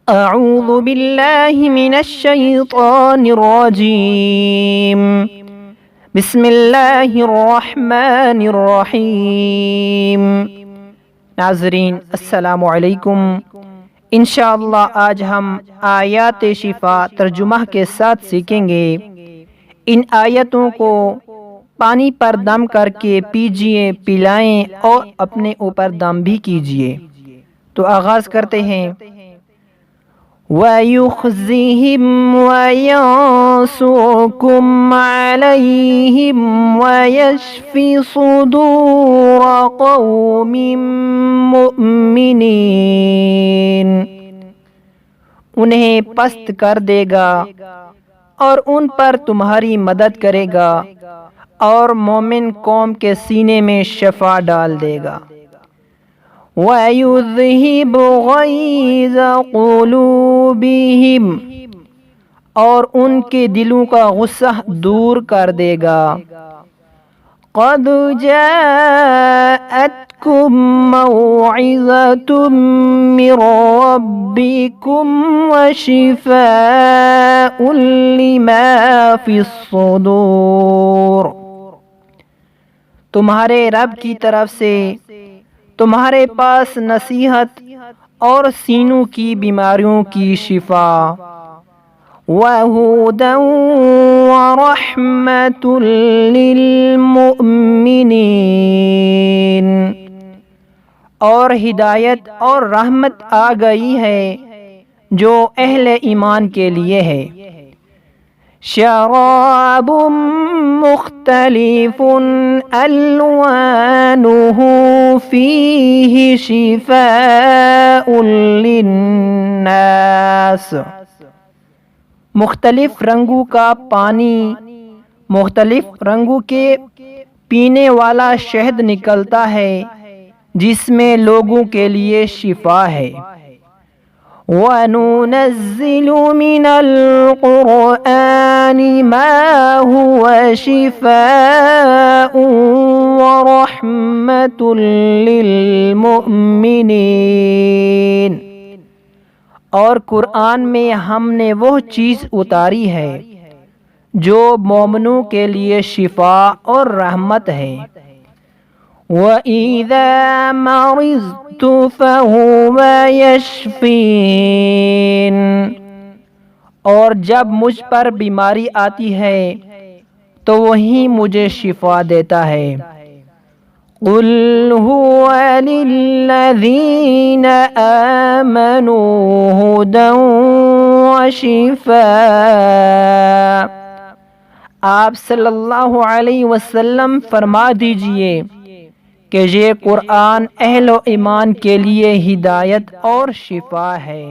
اعوذ باللہ من الشیطان الرجیم بسم اللہ الرحمن الرحیم۔ ناظرین السلام علیکم۔ انشاءاللہ آج ہم آیات شفا ترجمہ کے ساتھ سیکھیں گے۔ ان آیتوں کو پانی پر دم کر کے پیجئے، پلائیں اور اپنے اوپر دم بھی کیجئے۔ تو آغاز کرتے ہیں۔ وَيُخْزِهِمْ وَيَنْصُرُكُمْ عَلَيْهِمْ وَيَشْفِ صُدُورَ قَوْمٍ مُؤْمِنِينَ۔ انہیں پست کر دے گا اور ان پر تمہاری مدد کرے گا، اور مومن قوم کے سینے میں شفا ڈال دے گا۔ وَيُذْهِبُ غَيْظَ قُلُوبِهِمْ، اور ان کے دلوں کا غصہ دور کر دے گا۔ قَدْ جَاءَتْكُمْ مَوْعِظَةٌ مِّن رَّبِّكُمْ وَشِفَاءٌ لِّمَا فِي الصُّدُورِ۔ تمہارے رب کی طرف سے تمہارے پاس نصیحت اور سینوں کی بیماریوں کی شفا۔ وَهُدًى وَرَحْمَةٌ لِّلْمُؤْمِنِينَ، اور ہدایت اور رحمت آ گئی ہے جو اہل ایمان کے لیے ہے۔ شراب مختلف الوانه فيه شفاء للناس۔ مختلف رنگوں کا پانی، مختلف رنگوں کے پینے والا شہد نکلتا ہے جس میں لوگوں کے لیے شفا ہے۔ وَنُنَزِّلُ مِنَ الْقُرْآنِ مَا هُوَ شِفَاءٌ وَرَحْمَةٌ لِّلْمُؤْمِنِينَ، اور قرآن میں ہم نے وہ چیز اتاری ہے جو مومنوں کے لیے شفا اور رحمت ہے۔ وَإِذَا مَرِضْتُ فَهُوَ يَشْفِينِ، اور جب مجھ پر بیماری آتی ہے تو وہی مجھے شفا دیتا ہے۔ قُلْ هُوَ لِلَّذِينَ آمَنُوا هُدًى وَشِفَاءٌ۔ آپ صلی اللہ علیہ وسلم فرما دیجئے کہ یہ قرآن اہل و ایمان کے لیے ہدایت اور شفا ہے۔